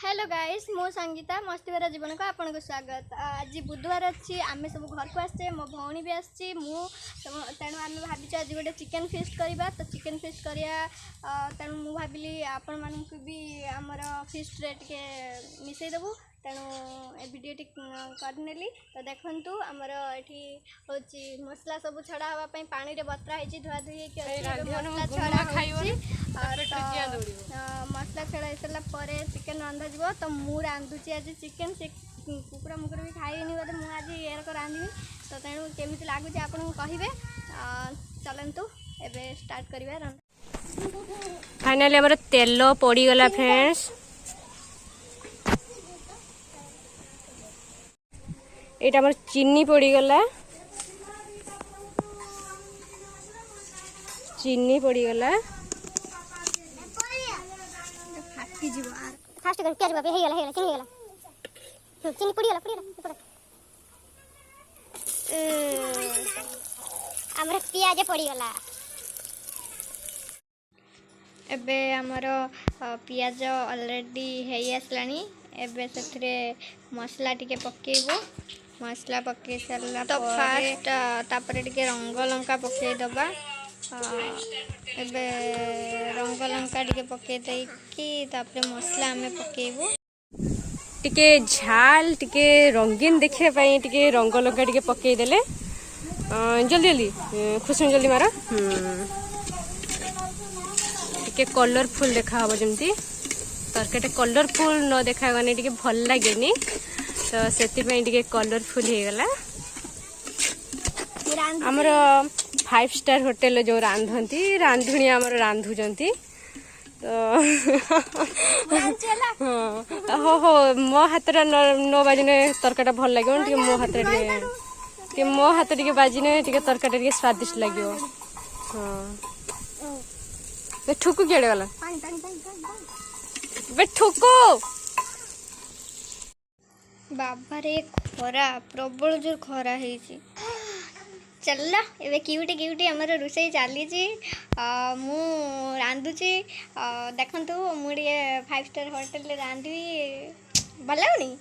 Hello guys मो संगीता मस्तीवारा जीवन को आपन को स्वागत। आज बुधवार अच्छी आम सब घर को आसचे मो भौणी भी आसची तेणु आम भाई आज गोटे चिकेन फिस्ट करवा तो चिकेन फिस्ट करा तेणु मु भाविली आपण मान भी आमर फिस्ट रे टिके मिसई देबू तेणु ए वीडियो करनेली तो देखु आमर ये हूँ मसला सब छड़ा हाँपाई पानी रे बतरा है धुआ धुई मसला छड़ा मसला छड़ा हो सारा चिकेन रंधा जीव तो मु रांधुची आज चिकेन से कुकुड़ा मुकुड़ा भी खाइनी बोधे मुझे आज एरक रांधि तो तेणु केमी लगुच आपको कहे चलतु एबे स्टार्ट करिया। फाइनली हमर तेल पड़ीगला फ्रेंड्स। एटा हमर चीनी पड़ीगला फाटी जीव फास्ट कर प्याज बाबे हे गेला चीनी पड़ीगला हमर प्याज पड़ीगला एबे हमर पियाज ऑलरेडी हेई आसलानी एबे से मसला टिके पकेबो मसला पके सारा तो फास्ट तापर टिके रंग लंका पके दबा एबे रंग लंका टिके पके देकी तापर मसला हमें पकेबो टिके झाल टिके रंगीन देखिया पई टिके रंग लंका टिके पके देले जल्दी जल्दी खुश जल्दी मार टिके कलरफुल देखा हबो जमती तरकारी कलरफुल न देखा गने टिके भल लागेनी तो से कलरफुल हो गला। आमर 5 स्टार होटल जो रांधती रांधुणी आमर रांधुचंती तो हो हो मो हाथ न बाजने तरकाटा भल लगे मो हाथ मो हाथ टे बाजने तरकाटा टे स्वादिष्ट लगे। हाँ ठुकु किए गला ठुको बाबारे खरा प्रबल जोर खरा है चल एबे क्यूटी क्यूटी आमर रोषे चली मु रांधुची देखु मुझे 5 स्टार होटल रांधि भल लगुनि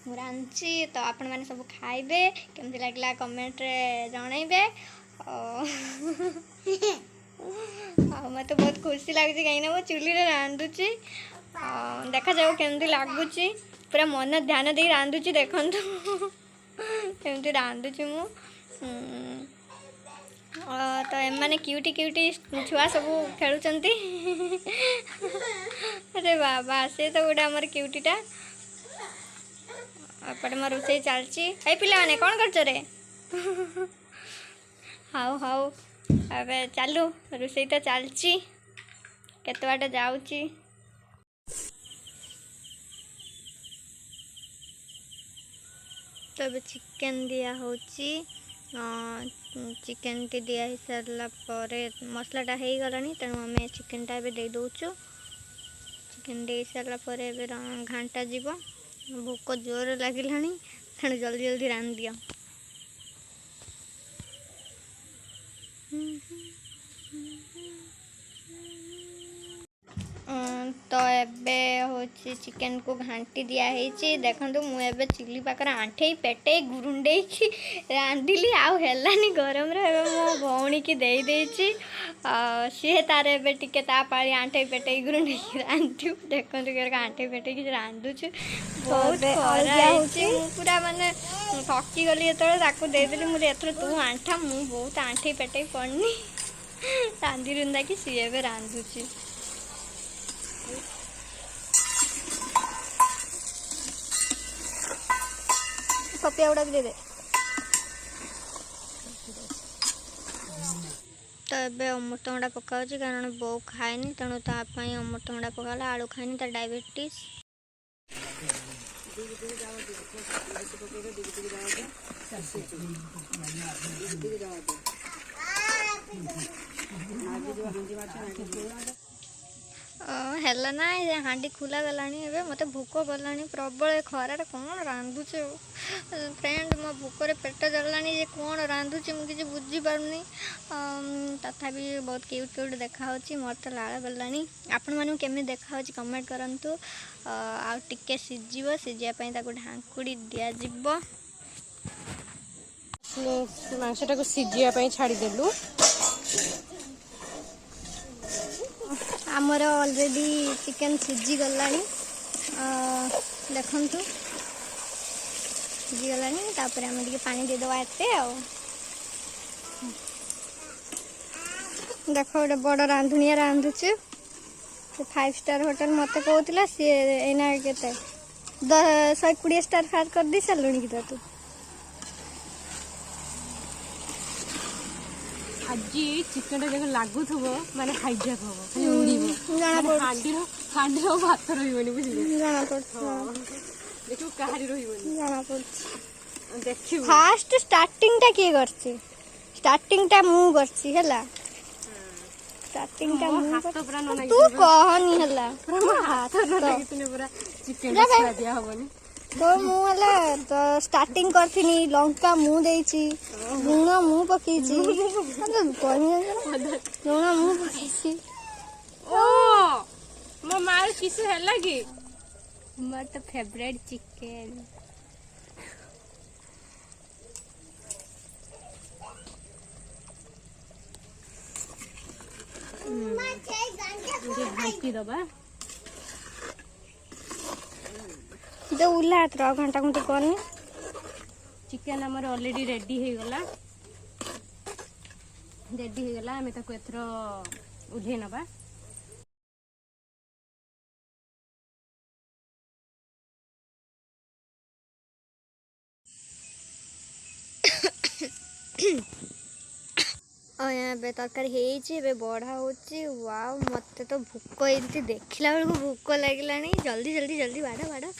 मु रांधुची तो आपण मैंने सब खाइबे केमती लगला कमेंट रे जनइबे मत बहुत खुशी लगे कहीं वो चुली रे रांधुची देखा जाओ केमती लगुच पूरा मन ध्यान दे रांधुची देखु केमती रांधुची मु तो एमाने क्यूटी क्यूटी छुआ सब खेलुचंती अरे बाबा से तो गोटे आमर क्यूटीटा एपटे मोर रोषे चलची ए पिला माने कौन करछ रे हाउ हाउ अबे चालू रोषे तो चलची केते बाटे जाउची तब चिकेन दिया होची चिकेन टी दिया ही सारा परे मसलाटा हो गलानी तेणु आम चिकेनटा एबे दे दउचु चिकेन दे सारा परे एबे घांटा जीव भोक जोर लागिलानी तेणु जल्दी जल्दी रांध दिया। तो एबे होची चिकेन को घांटी दिया है देखो मुझे चिली पाकर आंठे पेटे गुरुंडे की रांधिली आउ हेलानी गरम रे मो भौणी की दे देची सी तार एबे टिके ता पाली आंठे पेटे गुरुंडे की रांधु देखो आंठे पेटे की रांधुछु बहुत खरा है पूरा माने थकी गली ताको देदेली मुझे एथर तू आंठा मु बहुत आंठे पेटे पड़नी रांधि रुंदा कि सी एबे रांधुची पपिया उड़ा भी दे दे तो एबे अमृतभंडा पकाउची कारण बो खाएनी तेणु तापाई अमृतभंडा पकाला आलू खाएनी तार डायबिटीज ହେଲା ନା ଏ ହାଣ୍ଡି ଖୋଲା ଗଲାଣି ଏବେ ମୋତେ ଭୋକ କଲାଣି ପ୍ରବଳ ଏ ଖରାରେ କ'ଣ ରାନ୍ଧୁଛି ଫ୍ରେଣ୍ଡ ମୋ ଭୋକରେ ପେଟ ଜଳିଲାଣି ଯେ କ'ଣ ରାନ୍ଧୁଛି ମୁଁ କିଛି ବୁଝିପାରୁନି ତଥାପି ବହୁତ କ୍ୟୁଟ୍ କ୍ୟୁଟ୍ ଦେଖାହେଉଛି ମୋର ତ ଲାଳ ଗଲାଣି ଆପଣମାନଙ୍କୁ କେମିତି ଦେଖାହେଉଛି କମେଣ୍ଟ କରନ୍ତୁ ଆଉ ଟିକେ ସିଝିବା ପାଇଁ ତାକୁ ଢାଙ୍କୁଡ଼ି ଦିଆଯିବ ମାଂସଟାକୁ ସିଝିବା ପାଇଁ ଛାଡ଼ିଦେଲୁ ଆମର ଅଲରେଡ଼ି ଚିକେନ୍ ସିଝିଗଲାଣି ଦେଖନ୍ତୁ ସିଝିଗଲାଣି ତାପରେ ଆମେ ଟିକେ ପାଣି ଦେଇଦେବା ଏତେ ଆଉ ଦେଖ ଗୋଟେ ବଡ଼ ରାନ୍ଧୁଣିଆ ରାନ୍ଧୁଛୁ ସେ 5 ଷ୍ଟାର୍ ହୋଟେଲ ମୋତେ କହୁଥିଲା ସିଏ ଏଇନା କେତେ 120 ଷ୍ଟାର୍ ଫାର୍ କରିଦେଇ ସାରିଲୁଣି କି ତୁ ଆଜି ଚିକେନଟା ଦେଖ ଲାଗୁଥିବ ମାନେ ହାଇଜାକ୍ ହବ ଖାଲି ଉଡ଼ିବ ହାଣ୍ଡିର ଭାତ ରହିବନି ବୁଝିଲେ ଜଣାପଡ଼ୁଛି ଦେଖିବୁ କାହାରି ରହିବନି ଜଣାପଡ଼ୁଛି ଦେଖିବୁ ଫାଷ୍ଟ ଷ୍ଟାର୍ଟିଂଟା କିଏ କରିଛି ଷ୍ଟାର୍ଟିଂଟା ମୁଁ କରିଛି ହେଲା ଷ୍ଟାର୍ଟିଂଟା ମୁଁ ହାତ ପୁରା ନ ତୁ କହନି ହେଲା ହାତ ନ ଲାଗିଥିଲେ ପୁରା ଚିକେନଟା ଦିଆ ହବନି ତ ମୁଁ ହେଲା ଷ୍ଟାର୍ଟିଂ କରିଥିଲି ଲଙ୍କା ମୁଁ ଦେଇଛି ଲୁଣ ମୁଁ ପକେଇଛି ଲୁଣ ମୁଁ ପକେଇଛି ଓ ମୋ ମାର କିସ ହେଲା କି ମୋର ତ ଫେଭରାଇଟ୍ ଚିକେନ୍ ଢାଙ୍କି ଦବା जो उल्ला हाथ घंटा घंटे करनी चिकेन आमर ऑलरेडी रेडी हो गला आम एथर उल्हे नबा ଏବେ ତରକାରୀ ହେଇଛି ଏବେ ବଢ଼ା ହେଉଛି ୱାଓ ମୋତେ ତ ଭୋକ ଏମିତି ଦେଖିଲା ବେଳକୁ ଭୋକ ଲାଗିଲାଣି ଜଲ୍ଦି ଜଲ୍ଦି ଜଲ୍ଦି ବାଢ଼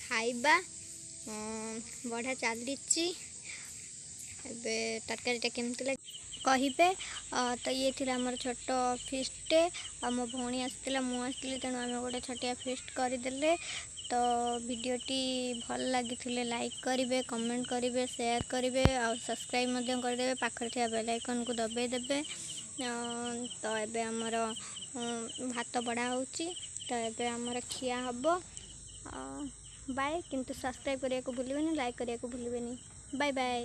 ଖାଇବା ବଢ଼ା ଚାଲିଛି ଏବେ ତରକାରୀଟା କେମିତି ଲାଗେ କହିବେ ତ ଇଏ ଥିଲା ଆମର ଛୋଟ ଫିଷ୍ଟଟେ ଆଉ ମୋ ଭଉଣୀ ଆସିଥିଲା ମୁଁ ଆସିଥିଲି ତେଣୁ ଆମେ ଗୋଟେ ଛୋଟିଆ ଫିଷ୍ଟ କରିଦେଲେ ତ ଭିଡ଼ିଓଟି ଭଲ ଲାଗିଥିଲେ ଲାଇକ୍ କରିବେ କମେଣ୍ଟ କରିବେ ସେୟାର କରିବେ ଆଉ ସବସ୍କ୍ରାଇବ୍ ମଧ୍ୟ କରିଦେବେ ପାଖରେ ଥିବା ବେଲ୍ ଆଇକନ୍କୁ ଦବାଇ ଦେବେ ତ ଏବେ ଆମର ଭାତ ବଢ଼ା ହେଉଛି ତ ଏବେ ଆମର ଖିଆ ହେବ ବାଏ କିନ୍ତୁ ସବସ୍କ୍ରାଇବ୍ କରିବାକୁ ଭୁଲିବେନି ଲାଇକ୍ କରିବାକୁ ଭୁଲିବେନି ବାଏ ବାଏ।